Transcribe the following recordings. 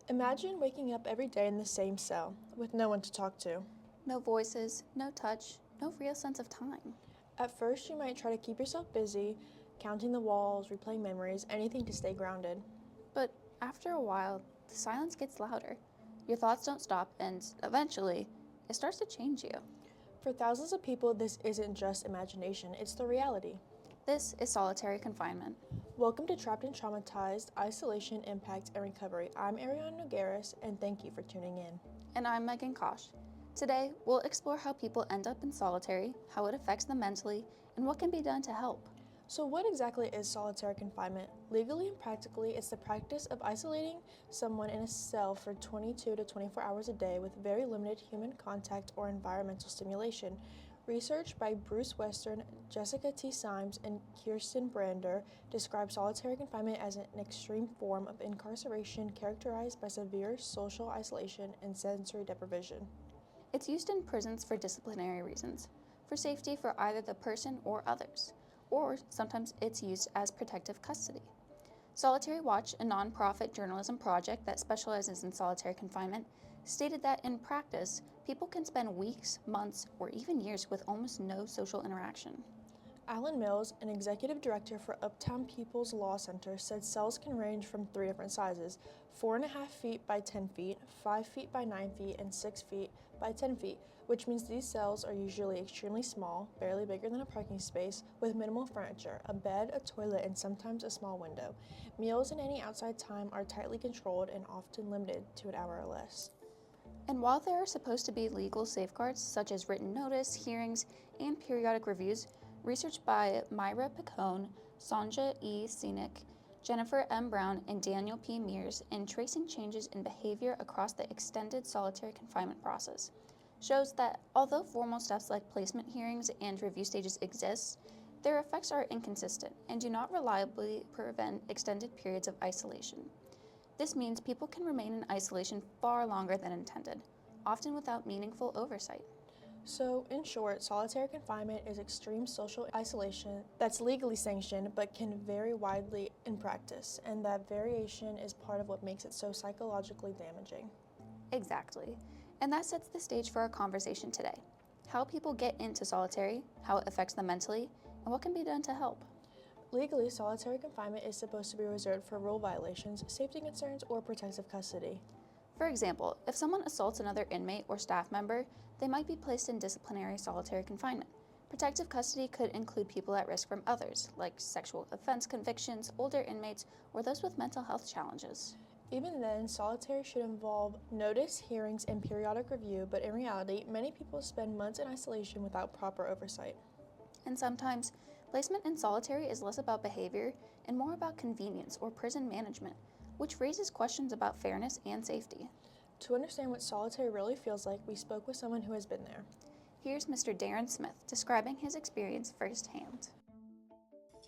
Imagine waking up every day in the same cell, with no one to talk to. No voices, no touch, no real sense of time. At first, you might try to keep yourself busy, counting the walls, replaying memories, anything to stay grounded. But after a while, the silence gets louder. Your thoughts don't stop, and eventually, it starts to change you. For thousands of people, this isn't just imagination, it's the reality. This is solitary confinement. Welcome to Trapped and Traumatized, Isolation, Impact, and Recovery. I'm Ariana Nogueras, and thank you for tuning in. And I'm Megan Kosh. Today, we'll explore how people end up in solitary, how it affects them mentally, and what can be done to help. So, what exactly is solitary confinement? Legally and practically, it's the practice of isolating someone in a cell for 22 to 24 hours a day with very limited human contact or environmental stimulation. Research by Bruce Western, Jessica T. Symes, and Kirsten Brander describe solitary confinement as an extreme form of incarceration characterized by severe social isolation and sensory deprivation. It's used in prisons for disciplinary reasons, for safety for either the person or others, or sometimes it's used as protective custody. Solitary Watch, a nonprofit journalism project that specializes in solitary confinement, stated that in practice, people can spend weeks, months, or even years with almost no social interaction. Alan Mills, an executive director for Uptown People's Law Center, said cells can range from 3 different sizes: 4.5 feet by 10 feet, 5 feet by 9 feet, and 6 feet by 10 feet, which means these cells are usually extremely small, barely bigger than a parking space, with minimal furniture, a bed, a toilet, and sometimes a small window. Meals and any outside time are tightly controlled and often limited to an hour or less. And while there are supposed to be legal safeguards, such as written notice, hearings, and periodic reviews, research by Myra Picone, Sonja E. Scenic, Jennifer M. Brown, and Daniel P. Mears in tracing changes in behavior across the extended solitary confinement process shows that although formal steps like placement hearings and review stages exist, their effects are inconsistent and do not reliably prevent extended periods of isolation. This means people can remain in isolation far longer than intended, often without meaningful oversight. So, in short, solitary confinement is extreme social isolation that's legally sanctioned but can vary widely in practice, and that variation is part of what makes it so psychologically damaging. Exactly. And that sets the stage for our conversation today. How people get into solitary, how it affects them mentally, and what can be done to help. Legally, solitary confinement is supposed to be reserved for rule violations, safety concerns, or protective custody. For example, if someone assaults another inmate or staff member, they might be placed in disciplinary solitary confinement. Protective custody could include people at risk from others, like sexual offense convictions, older inmates, or those with mental health challenges. Even then, solitary should involve notice, hearings, and periodic review, but in reality, many people spend months in isolation without proper oversight. And sometimes, placement in solitary is less about behavior and more about convenience or prison management, which raises questions about fairness and safety. To understand what solitary really feels like, we spoke with someone who has been there. Here's Mr. Darren Smith describing his experience firsthand.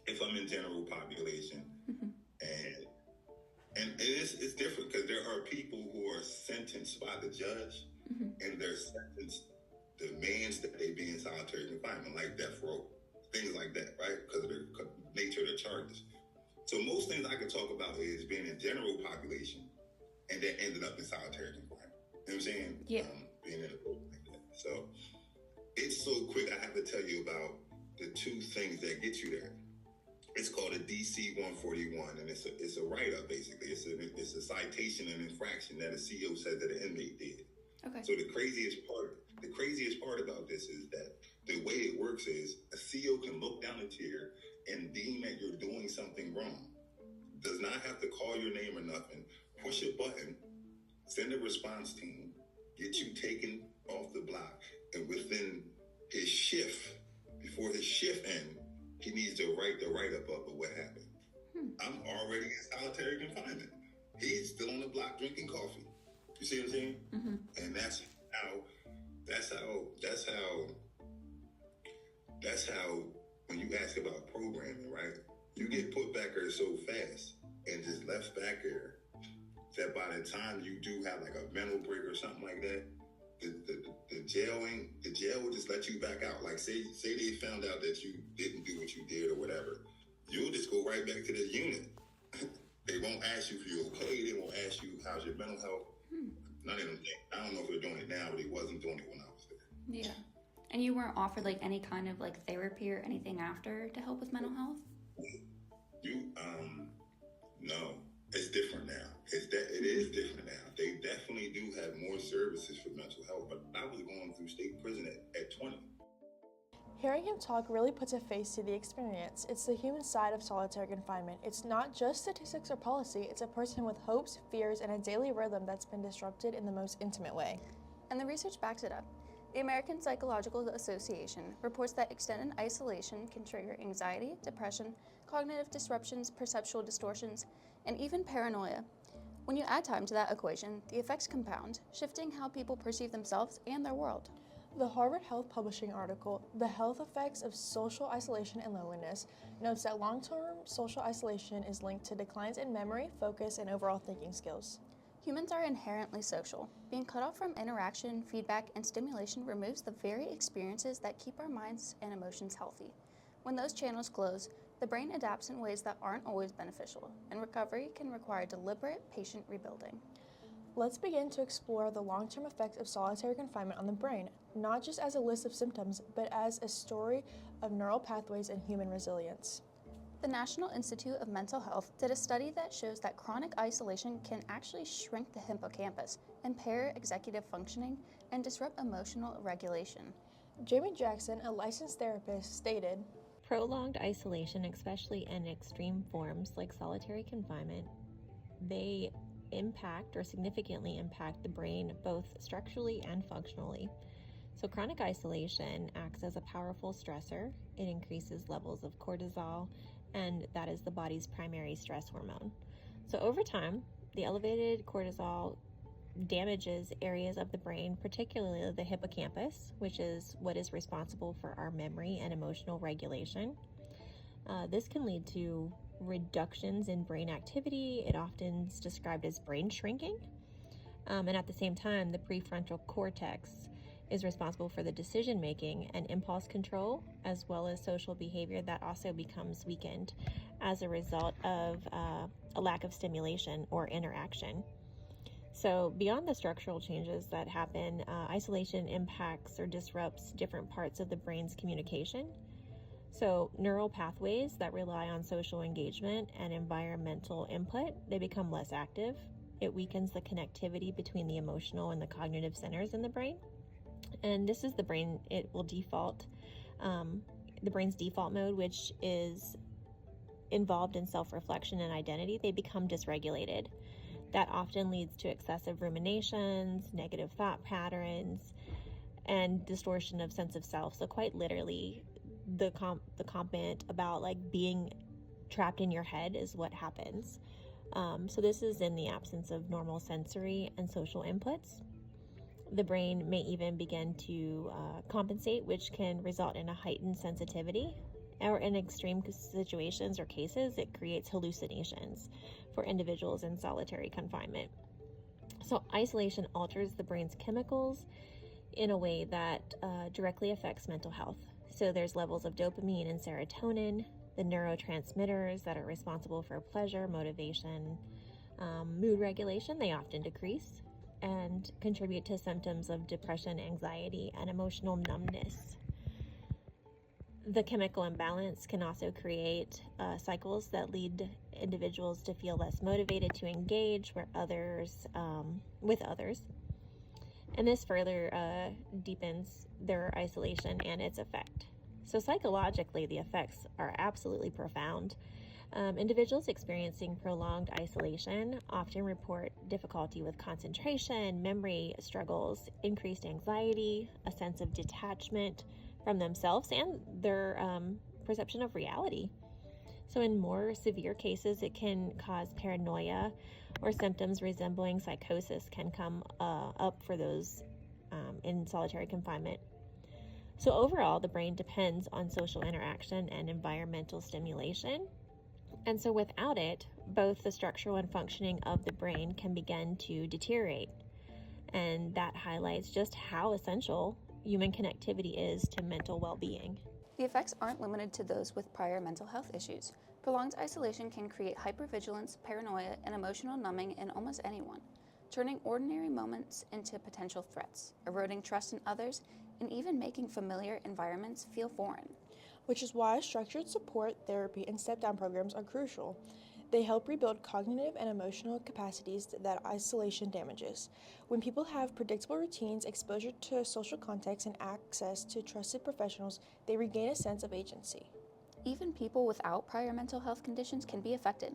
If I'm in general population, and it's different because there are people who are sentenced by the judge, and their sentence demands that they be in solitary confinement, like death row, things like that, right? Because of the nature of the charges. So most things I could talk about is being in general population and then ended up in solitary confinement. You know what I'm saying? Yeah. Being in a place like that. So it's so quick, I have to tell you about the two things that get you there. It's called a DC 141, and it's a write-up, basically. It's a citation and infraction that a CO said that an inmate did. Okay. So the craziest part about this is that the way it works is a CO can look down a tier and deem that you're doing something wrong. Does not have to call your name or nothing. Push a button, send a response team, get you taken off the block, and within his shift, before his shift ends, he needs to write the write-up of what happened. I'm already in solitary confinement. He's still on the block drinking coffee. You see what I'm saying? Mm-hmm. And that's how when you ask about programming, right? You get put back there so fast and just left back there that by the time you do have like a mental break or something like that, the jail will just let you back out. Like say they found out that you didn't do what you did or whatever, you'll just go right back to the unit. They They won't ask you if you're okay. They won't ask you how's your mental health. None of them things. I don't know if they're doing it now, but they wasn't doing it when I was there. Yeah. And you weren't offered like any kind of like therapy or anything after to help with mental health? No. It's different now. It is different now. They definitely do have more services for mental health, but I was going through state prison at 20. Hearing him talk really puts a face to the experience. It's the human side of solitary confinement. It's not just statistics or policy, it's a person with hopes, fears, and a daily rhythm that's been disrupted in the most intimate way. And the research backs it up. The American Psychological Association reports that extended isolation can trigger anxiety, depression, cognitive disruptions, perceptual distortions, and even paranoia. When you add time to that equation, the effects compound, shifting how people perceive themselves and their world. The Harvard Health Publishing article, The Health Effects of Social Isolation and Loneliness, notes that long-term social isolation is linked to declines in memory, focus, and overall thinking skills. Humans are inherently social. Being cut off from interaction, feedback, and stimulation removes the very experiences that keep our minds and emotions healthy. When those channels close, the brain adapts in ways that aren't always beneficial, and recovery can require deliberate, patient rebuilding. Let's begin to explore the long-term effects of solitary confinement on the brain, not just as a list of symptoms, but as a story of neural pathways and human resilience. The National Institute of Mental Health did a study that shows that chronic isolation can actually shrink the hippocampus, impair executive functioning, and disrupt emotional regulation. Jamie Jackson, a licensed therapist, stated, "Prolonged isolation, especially in extreme forms like solitary confinement, they impact or significantly impact the brain both structurally and functionally. So chronic isolation acts as a powerful stressor. It increases levels of cortisol, and that is the body's primary stress hormone. So over time, the elevated cortisol damages areas of the brain, particularly the hippocampus, which is what is responsible for our memory and emotional regulation. This can lead to reductions in brain activity. It often is described as brain shrinking. And at the same time, the prefrontal cortex is responsible for the decision making and impulse control, as well as social behavior that also becomes weakened as a result of a lack of stimulation or interaction. So beyond the structural changes that happen, isolation impacts or disrupts different parts of the brain's communication. So neural pathways that rely on social engagement and environmental input, they become less active. It weakens the connectivity between the emotional and the cognitive centers in the brain. And this is the brain, it will default, the brain's default mode, which is involved in self-reflection and identity. They become dysregulated. That often leads to excessive ruminations, negative thought patterns, and distortion of sense of self. So quite literally, the comment about like being trapped in your head is what happens. So this is in the absence of normal sensory and social inputs. The brain may even begin to compensate, which can result in a heightened sensitivity, or in extreme situations or cases, it creates hallucinations for individuals in solitary confinement. So isolation alters the brain's chemicals in a way that directly affects mental health. So there's levels of dopamine and serotonin, the neurotransmitters that are responsible for pleasure, motivation, mood regulation, they often decrease and contribute to symptoms of depression, anxiety, and emotional numbness. The chemical imbalance can also create cycles that lead individuals to feel less motivated to engage with others. And this further deepens their isolation and its effect. So psychologically, the effects are absolutely profound. Individuals experiencing prolonged isolation often report difficulty with concentration, memory struggles, increased anxiety, a sense of detachment from themselves and their perception of reality. So in more severe cases, it can cause paranoia, or symptoms resembling psychosis can come up for those in solitary confinement. So overall, the brain depends on social interaction and environmental stimulation. And so without it, both the structural and functioning of the brain can begin to deteriorate. And that highlights just how essential human connectivity is to mental well-being. The effects aren't limited to those with prior mental health issues. Prolonged isolation can create hypervigilance, paranoia, and emotional numbing in almost anyone, turning ordinary moments into potential threats, eroding trust in others, and even making familiar environments feel foreign. Which is why structured support, therapy, and step-down programs are crucial. They help rebuild cognitive and emotional capacities that isolation damages. When people have predictable routines, exposure to social context, and access to trusted professionals, they regain a sense of agency. Even people without prior mental health conditions can be affected.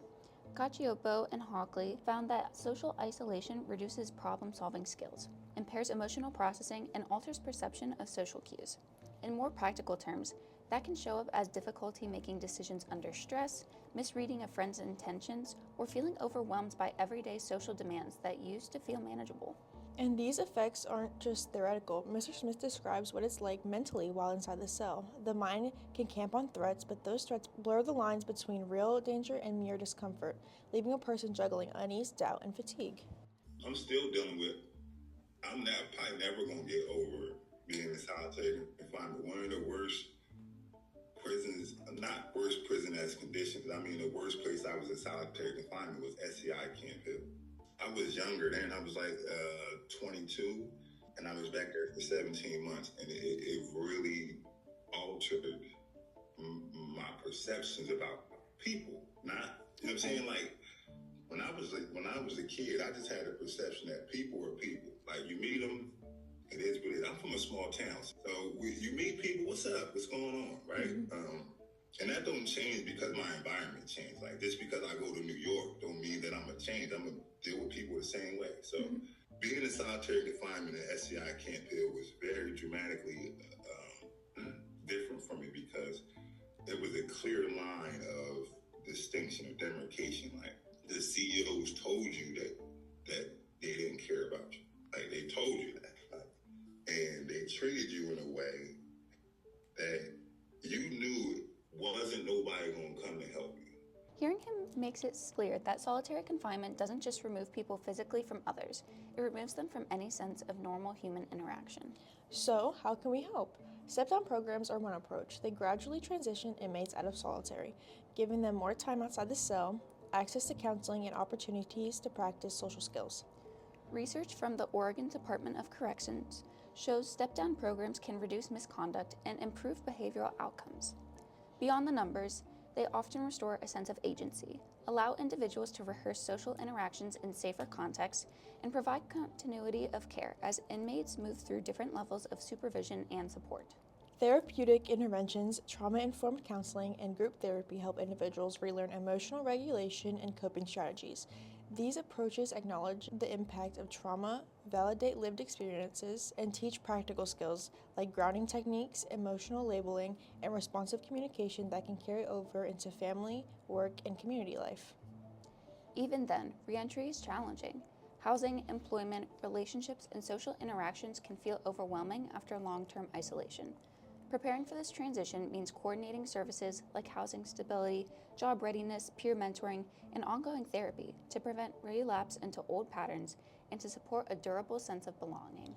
Cacioppo and Hockley found that social isolation reduces problem-solving skills, impairs emotional processing, and alters perception of social cues. In more practical terms, that can show up as difficulty making decisions under stress, misreading a friend's intentions, or feeling overwhelmed by everyday social demands that used to feel manageable. And these effects aren't just theoretical. Mr. Smith describes what it's like mentally while inside the cell. The mind can camp on threats, but those threats blur the lines between real danger and mere discomfort, leaving a person juggling unease, doubt, and fatigue. I'm still dealing with, probably never going to get over being in solitary confinement. One of the worst prisons, not worst prison as conditions, I mean the worst place I was in solitary confinement was SCI Camp Hill. I was younger then, I was like 22, and I was back there for 17 months, and it really altered my perceptions about people. Not, you know what I'm saying? Like, when I was a kid, I just had a perception that people were people. Like, you meet them, it is what it is. I'm from a small town, so you meet people, what's up, what's going on, right? Mm-hmm. And that don't change because my environment changed. Like, just because I go to New York don't mean that I'm going to change. I'm going to deal with people the same way. So being in solitary confinement at SCI Camp Hill was very dramatically different for me because it was a clear line of distinction or demarcation. Like, the CEOs told you that they didn't care about you. Like, they told you that. And they treated you in a way that you knew wasn't nobody going to come to help you. Hearing him makes it clear that solitary confinement doesn't just remove people physically from others, it removes them from any sense of normal human interaction. So, how can we help? Step-down programs are one approach. They gradually transition inmates out of solitary, giving them more time outside the cell, access to counseling, and opportunities to practice social skills. Research from the Oregon Department of Corrections shows step-down programs can reduce misconduct and improve behavioral outcomes. Beyond the numbers, they often restore a sense of agency, allow individuals to rehearse social interactions in safer contexts, and provide continuity of care as inmates move through different levels of supervision and support. Therapeutic interventions, trauma-informed counseling, and group therapy help individuals relearn emotional regulation and coping strategies. These approaches acknowledge the impact of trauma, validate lived experiences, and teach practical skills like grounding techniques, emotional labeling, and responsive communication that can carry over into family, work, and community life. Even then, reentry is challenging. Housing, employment, relationships, and social interactions can feel overwhelming after long-term isolation. Preparing for this transition means coordinating services like housing stability, job readiness, peer mentoring, and ongoing therapy to prevent relapse into old patterns and to support a durable sense of belonging.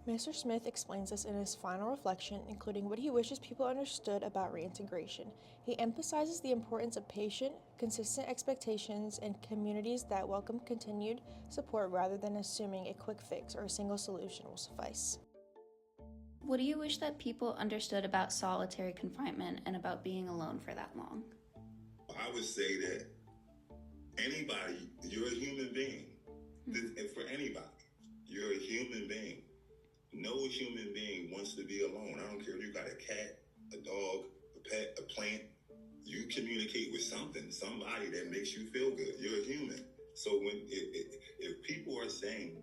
Mr. Smith explains this in his final reflection, including what he wishes people understood about reintegration. He emphasizes the importance of patient, consistent expectations and communities that welcome continued support rather than assuming a quick fix or a single solution will suffice. What do you wish that people understood about solitary confinement and about being alone for that long? I would say that anybody, you're a human being. And for anybody, you're a human being. No human being wants to be alone. I don't care if you got a cat, a dog, a pet, a plant. You communicate with somebody that makes you feel good. You're a human. So if people are saying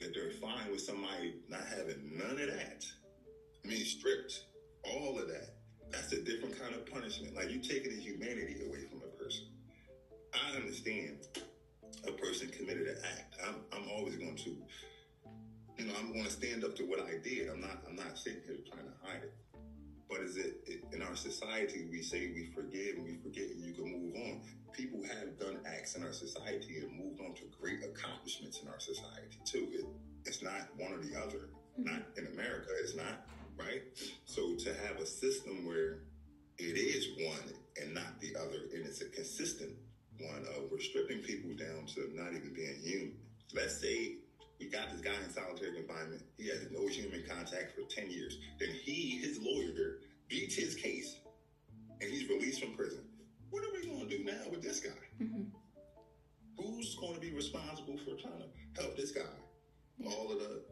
that they're fine with somebody not having none of that, I mean stripped, all of that, that's a different kind of punishment. Like, you taking the humanity away from a person. I understand a person committed an act. I'm always going to, I'm going to stand up to what I did. I'm not sitting here trying to hide it. But in our society, we say we forgive and we forget and you can move on. People have done acts in our society and moved on to great accomplishments in our society too. It's not one or the other. Not in America, it's not, right? So to have a system where it is one and not the other, and it's a consistent one of we're stripping people down to not even being human. Let's say we got this guy in solitary confinement. He has no human contact for 10 years. Then his lawyer, beats his case, and he's released from prison. What are we going to do now with this guy? Mm-hmm. Who's going to be responsible for trying to help this guy? All of the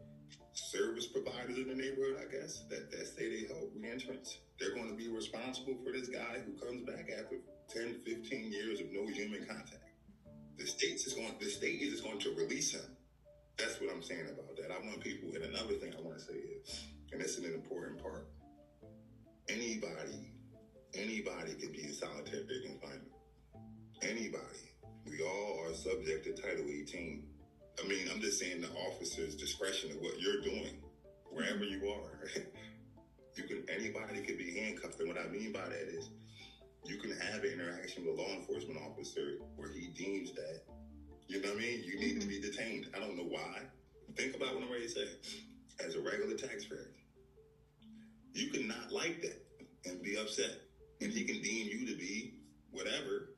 service providers in the neighborhood, I guess, that say they help reentrants, they're going to be responsible for this guy who comes back after 10, 15 years of no human contact. The state is going to release him. That's what I'm saying about that. I want people, and another thing I want to say is, and this is an important part, anybody can be in solitary confinement. Anybody. We all are subject to Title 18. I mean, I'm just saying the officer's discretion of what you're doing, wherever you are. Anybody can be handcuffed. And what I mean by that is you can have an interaction with a law enforcement officer where he deems that, you know what I mean? You need to be detained. I don't know why. Think about what I'm ready to say. As a regular taxpayer, you can not like that and be upset. And he can deem you to be whatever.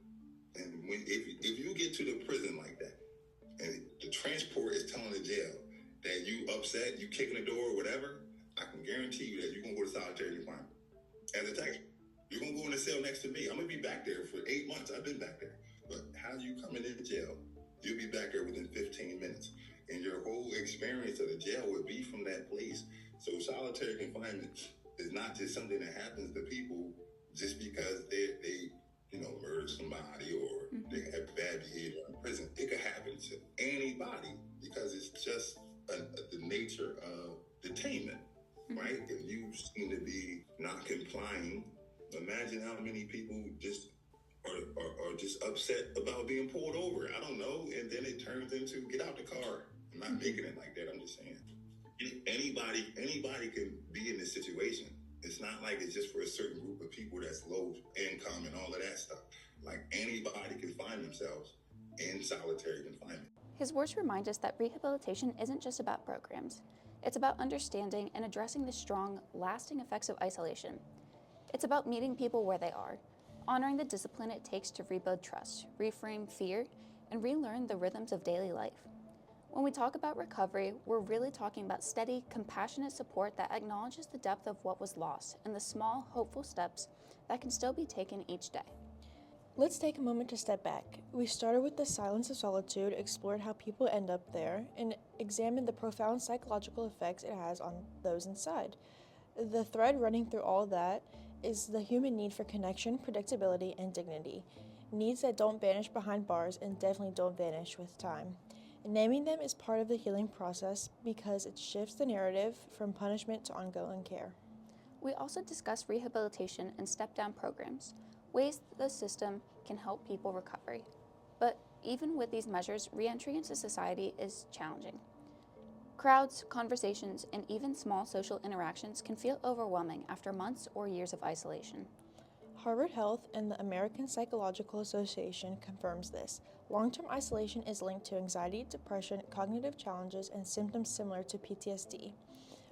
And if you get to the prison like that, and the transport is telling the jail that you upset, you kicking the door or whatever, I can guarantee you that you're going to go to solitary confinement. As a taxpayer, you're going to go in the cell next to me. I'm going to be back there for 8 months. I've been back there. But how you coming into jail, you'll be back there within 15 minutes. And your whole experience of the jail would be from that place. So solitary confinement is not just something that happens to people just because they murder somebody or they have bad behavior in prison. It could happen to anybody because it's just the nature of detainment, right? If you seem to be not complying, imagine how many people just are just upset about being pulled over. I don't know. And then it turns into get out the car. I'm not making it like that. I'm just saying anybody can be in this situation. It's not like it's just for a certain group of people that's low income and all of that stuff. Like anybody can find themselves in solitary confinement. His words remind us that rehabilitation isn't just about programs. It's about understanding and addressing the strong, lasting effects of isolation. It's about meeting people where they are, honoring the discipline it takes to rebuild trust, reframe fear, and relearn the rhythms of daily life. When we talk about recovery, we're really talking about steady, compassionate support that acknowledges the depth of what was lost and the small, hopeful steps that can still be taken each day. Let's take a moment to step back. We started with the silence of solitude, explored how people end up there, and examined the profound psychological effects it has on those inside. The thread running through all that is the human need for connection, predictability, and dignity. Needs that don't vanish behind bars and definitely don't vanish with time. Naming them is part of the healing process because it shifts the narrative from punishment to ongoing care. We also discuss rehabilitation and step-down programs, ways the system can help people recover. But even with these measures, reentry into society is challenging. Crowds, conversations, and even small social interactions can feel overwhelming after months or years of isolation. Harvard Health and the American Psychological Association confirms this. Long-term isolation is linked to anxiety, depression, cognitive challenges, and symptoms similar to PTSD.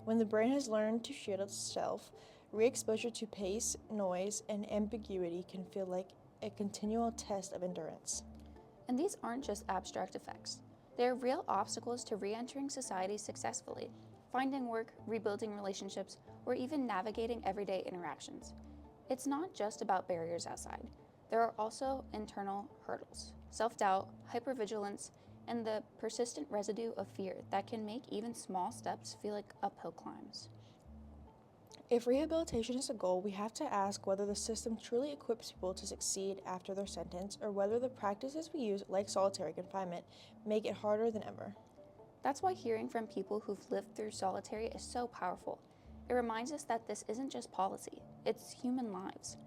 When the brain has learned to shield itself, re-exposure to pace, noise, and ambiguity can feel like a continual test of endurance. And these aren't just abstract effects. They are real obstacles to re-entering society successfully, finding work, rebuilding relationships, or even navigating everyday interactions. It's not just about barriers outside. There are also internal hurdles, self-doubt, hypervigilance, and the persistent residue of fear that can make even small steps feel like uphill climbs. If rehabilitation is a goal, we have to ask whether the system truly equips people to succeed after their sentence or whether the practices we use, like solitary confinement, make it harder than ever. That's why hearing from people who've lived through solitary is so powerful. It reminds us that this isn't just policy, it's human lives.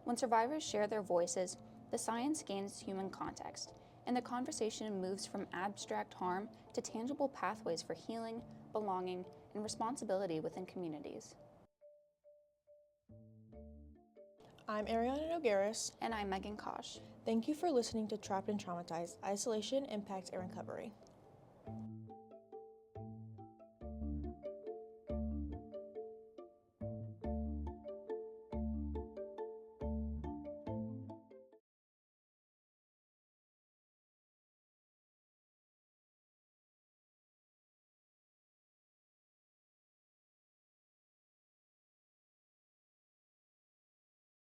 When survivors share their voices, the science gains human context, and the conversation moves from abstract harm to tangible pathways for healing, belonging, and responsibility within communities. I'm Ariana Nogueras. And I'm Megan Kosh. Thank you for listening to Trapped and Traumatized, Isolation, Impact, and Recovery.